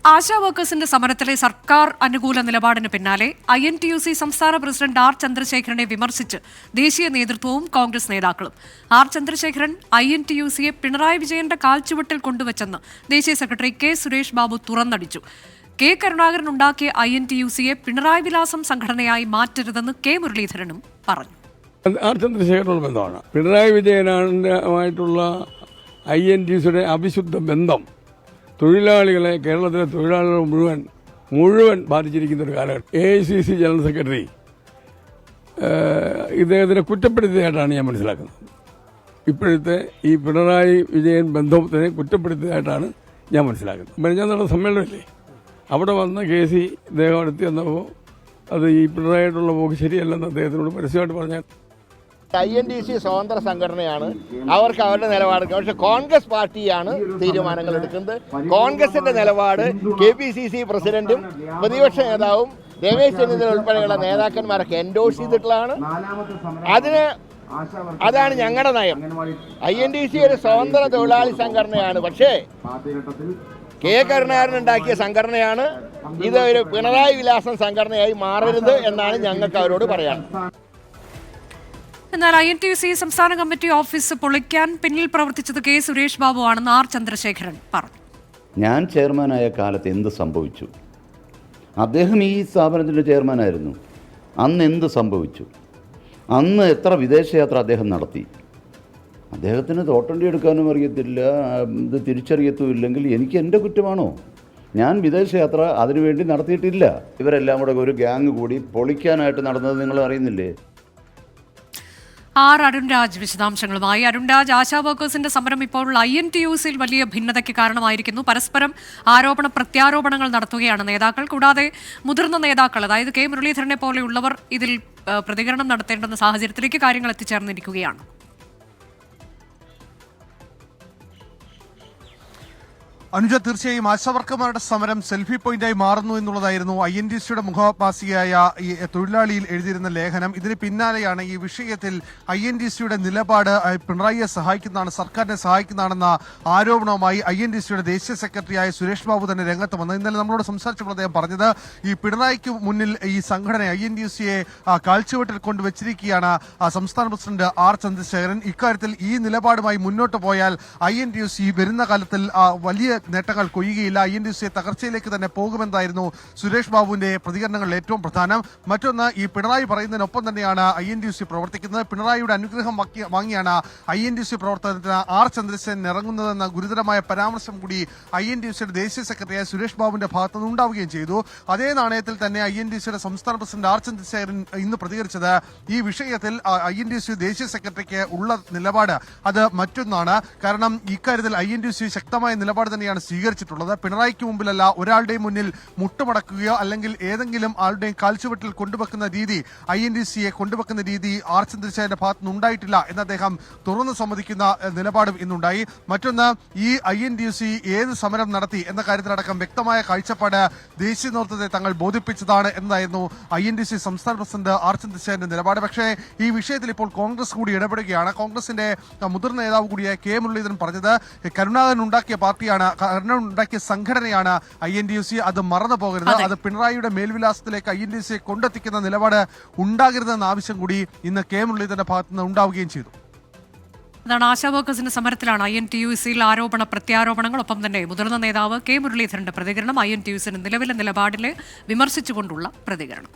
ആശാ വർക്കേഴ്സിന്റെ സമരത്തിലെ സർക്കാർ അനുകൂല നിലപാടിന് പിന്നാലെ INTUC സംസ്ഥാന പ്രസിഡന്റ് ആർ ചന്ദ്രശേഖരനെ വിമർശിച്ച് ദേശീയ നേതൃത്വവും കോൺഗ്രസ് നേതാക്കളും. ആർ ചന്ദ്രശേഖരൻ INTUCയെ പിണറായി വിജയന്റെ കാൽച്ചുവട്ടിൽ കൊണ്ടുവച്ചെന്ന് ദേശീയ സെക്രട്ടറി കെ സുരേഷ് ബാബു തുറന്നടിച്ചു. കെ കരുണാകരൻ ഉണ്ടാക്കിയ INTUCയെ പിണറായി വിലാസം സംഘടനയായി മാറ്റരുതെന്ന് കെ മുരളീധരനും പറഞ്ഞു. ആർ ചന്ദ്രശേഖരനുള്ള ബന്ധമാണ്. പിണറായി വിജയനായിട്ടുള്ള INTUCയുടെ അവിശുദ്ധ ബന്ധം തൊഴിലാളികളെ, കേരളത്തിലെ തൊഴിലാളികൾ മുഴുവൻ ബാധിച്ചിരിക്കുന്ന ഒരു കാലഘട്ടം. AICC ജനറൽ സെക്രട്ടറി ഇദ്ദേഹത്തിനെ കുറ്റപ്പെടുത്തിയതായിട്ടാണ് ഞാൻ മനസ്സിലാക്കുന്നത്. ഇപ്പോഴത്തെ ഈ പിണറായി വിജയൻ ബന്ധത്തിനെ കുറ്റപ്പെടുത്തിയതായിട്ടാണ് ഞാൻ മനസ്സിലാക്കുന്നത്. ഞാൻ നടന്ന സമ്മേളനമില്ലേ, അവിടെ വന്ന KC ഇദ്ദേഹം അടുത്ത് വന്നപ്പോൾ അത് ഈ പിണറായിട്ടുള്ള പോക്ക് ശരിയല്ലെന്ന് അദ്ദേഹത്തിനോട് പരസ്യമായിട്ട് പറഞ്ഞാൽ INTUC സ്വതന്ത്ര സംഘടനയാണ്, അവർക്ക് അവരുടെ നിലപാട്. പക്ഷേ കോൺഗ്രസ് പാർട്ടിയാണ് തീരുമാനങ്ങൾ എടുക്കുന്നത്. കോൺഗ്രസിന്റെ നിലപാട് KPCC പ്രസിഡന്റും പ്രതിപക്ഷ നേതാവും രമേശ് ചെന്നിത്തല ഉൾപ്പെടെയുള്ള നേതാക്കന്മാരൊക്കെ എൻഡോഴ്സ് ചെയ്തിട്ടുള്ളതാണ്. അതാണ് ഞങ്ങളുടെ നയം. INTUC ഒരു സ്വതന്ത്ര തൊഴിലാളി സംഘടനയാണ്, പക്ഷേ കെ കരുണാകരൻ ഉണ്ടാക്കിയ സംഘടനയാണ്. ഇത് ഒരു പിണറായി വിലാസം സംഘടനയായി മാറരുത് എന്നാണ് ഞങ്ങൾക്ക് അവരോട് പറയാൻ. എന്നാൽ INTUC സംസ്ഥാന കമ്മിറ്റി ഓഫീസ് പൊളിക്കാൻ പിന്നിൽ പ്രവർത്തിച്ചത് കെ സുരേഷ് ബാബു ആണെന്ന് ആർ ചന്ദ്രശേഖരൻ പറഞ്ഞു. ഞാൻ ചെയർമാനായ കാലത്ത് എന്ത് സംഭവിച്ചു? അദ്ദേഹം ഈ സ്ഥാപനത്തിൻ്റെ ചെയർമാനായിരുന്നു. അന്ന് എന്ത് സംഭവിച്ചു? അന്ന് എത്ര വിദേശയാത്ര അദ്ദേഹം നടത്തി? അദ്ദേഹത്തിന് തോട്ടണ്ടി എടുക്കാനും അറിയത്തില്ല, ഇത് തിരിച്ചറിയത്തുമില്ലെങ്കിൽ എനിക്ക് എൻ്റെ കുറ്റമാണോ? ഞാൻ വിദേശയാത്ര അതിനുവേണ്ടി നടത്തിയിട്ടില്ല. ഇവരെല്ലാം കൂടെ ഒരു ഗ്യാങ് കൂടി പൊളിക്കാനായിട്ട് നടന്നത് നിങ്ങൾ അറിയുന്നില്ലേ? ആർ അരുൺരാജ് വിശദാംശങ്ങളുമായി. അരുൺരാജ്, ആശാ വർക്കേഴ്സിന്റെ സമരം ഇപ്പോൾ INTUCയിൽ വലിയ ഭിന്നതയ്ക്ക് കാരണമായിരിക്കുന്നു. പരസ്പരം ആരോപണ പ്രത്യാരോപണങ്ങൾ നടത്തുകയാണ് നേതാക്കൾ. കൂടാതെ മുതിർന്ന നേതാക്കൾ, അതായത് കെ മുരളീധരനെ പോലെയുള്ളവർ ഇതിൽ പ്രതികരണം നടത്തേണ്ടുന്ന സാഹചര്യത്തിലേക്ക് കാര്യങ്ങൾ എത്തിച്ചേർന്നിരിക്കുകയാണ്. അനുജ, തീർച്ചയായും ആശാവർക്കർമാരുടെ സമരം സെൽഫി പോയിന്റായി മാറുന്നു എന്നുള്ളതായിരുന്നു INTUCയുടെ മുഖവാസിയായ ഈ തൊഴിലാളിയിൽ എഴുതിയിരുന്ന ലേഖനം. ഇതിന് പിന്നാലെയാണ് ഈ വിഷയത്തിൽ INTUCയുടെ നിലപാട് പിണറായിയെ സഹായിക്കുന്നതാണ്, സർക്കാരിനെ സഹായിക്കുന്നതാണെന്ന ആരോപണവുമായി INTUCയുടെ ദേശീയ സെക്രട്ടറിയായ സുരേഷ് ബാബു തന്നെ രംഗത്ത് വന്നത്. ഇന്നലെ നമ്മളോട് സംസാരിച്ചപ്പോൾ അദ്ദേഹം പറഞ്ഞത് ഈ പിണറായിക്ക് മുന്നിൽ ഈ സംഘടന INTUCയെ കാൽച്ചുവട്ടിൽ കൊണ്ടുവച്ചിരിക്കുകയാണ് സംസ്ഥാന പ്രസിഡന്റ് ആർ ചന്ദ്രശേഖരൻ. ഇക്കാര്യത്തിൽ ഈ നിലപാടുമായി മുന്നോട്ട് പോയാൽ INTUC വരുന്ന കാലത്തിൽ വലിയ നേട്ടങ്ങൾ കൊയ്യുകയില്ല, INTUCയെ തകർച്ചയിലേക്ക് തന്നെ പോകുമെന്നായിരുന്നു സുരേഷ് ബാബുവിന്റെ പ്രതികരണങ്ങളിൽ ഏറ്റവും പ്രധാനം. മറ്റൊന്ന്, ഈ പിണറായി പറയുന്നതിനൊപ്പം തന്നെയാണ് INTUC പ്രവർത്തിക്കുന്നത്. പിണറായിയുടെ അനുഗ്രഹം വാങ്ങിയാണ് INTUC പ്രവർത്തനത്തിന് ആർ ചന്ദ്രശേഖരൻ ഇറങ്ങുന്നതെന്ന ഗുരുതരമായ പരാമർശം കൂടി INTUCയുടെ ദേശീയ സെക്രട്ടറിയായ സുരേഷ് ബാബുവിന്റെ ഭാഗത്തുനിന്ന് ഉണ്ടാവുകയും ചെയ്തു. അതേ നാണയത്തിൽ തന്നെ INTUCയുടെ സംസ്ഥാന പ്രസിഡന്റ് ആർ ചന്ദ്രശേഖരൻ ഇന്ന് പ്രതികരിച്ചത് ഈ വിഷയത്തിൽ INTUC ദേശീയ സെക്രട്ടറിക്ക് ഉള്ള നിലപാട് അത് മറ്റൊന്നാണ്. കാരണം ഇക്കാര്യത്തിൽ INTUC ശക്തമായ നിലപാട് തന്നെയാണ് സ്വീകരിച്ചിട്ടുള്ളത്. പിണറായിക്ക് മുമ്പിലല്ല, ഒരാളുടെയും മുന്നിൽ മുട്ടുമടക്കുകയോ അല്ലെങ്കിൽ ഏതെങ്കിലും ആളുടെയും കാൽച്ചുവട്ടിൽ കൊണ്ടുവെക്കുന്ന രീതി, INTUCയെ കൊണ്ടുവെക്കുന്ന രീതി ആർ ചന്ദ്രശേഖരന്റെ ഭാഗത്തുനിന്ന് ഉണ്ടായിട്ടില്ല എന്ന് അദ്ദേഹം തുറന്നു സമ്മതിക്കുന്ന നിലപാടും ഇന്നുണ്ടായി. മറ്റൊന്ന്, ഈ INTUC ഏത് സമരം നടത്തി എന്ന കാര്യത്തിലടക്കം വ്യക്തമായ കാഴ്ചപ്പാട് ദേശീയ നേതൃത്വത്തെ തങ്ങൾ ബോധിപ്പിച്ചതാണ് എന്നതായിരുന്നു INTUC സംസ്ഥാന പ്രസിഡന്റ് ആർ ചന്ദ്രശേഖരന്റെ നിലപാട്. പക്ഷേ ഈ വിഷയത്തിൽ ഇപ്പോൾ കോൺഗ്രസ് കൂടി ഇടപെടുകയാണ്. കോൺഗ്രസിന്റെ മുതിർന്ന നേതാവ് കൂടിയായ കെ മുരളീധരൻ പറഞ്ഞത് കരുണാകരൻ ഉണ്ടാക്കിയ പാർട്ടിയാണ്, ഉണ്ടാക്കിയ സംഘടനയാണ് INTUC, അത് മറന്നു പോകരുത്, അത് പിണറായിയുടെ മേൽവിലാസത്തിലേക്ക് INTUCയെ കൊണ്ടെത്തിക്കുന്ന നിലപാട് ഉണ്ടാകരുതെന്ന ആവശ്യം കൂടി ഇന്ന് കെ മുരളീധരന്റെ ഭാഗത്തുനിന്ന് ഉണ്ടാവുകയും ചെയ്തു. അതാണ് ആശാ വർക്കേഴ്സിന്റെ സമരത്തിലാണ് INTUCയിൽ ആരോപണ പ്രത്യാരോപണങ്ങൾ. ഒപ്പം തന്നെ മുതിർന്ന നേതാവ് കെ മുരളീധരന്റെ പ്രതികരണം, INTUCയുടെ നിലവിലെ നിലപാടിനെ വിമർശിച്ചുകൊണ്ടുള്ള പ്രതികരണം.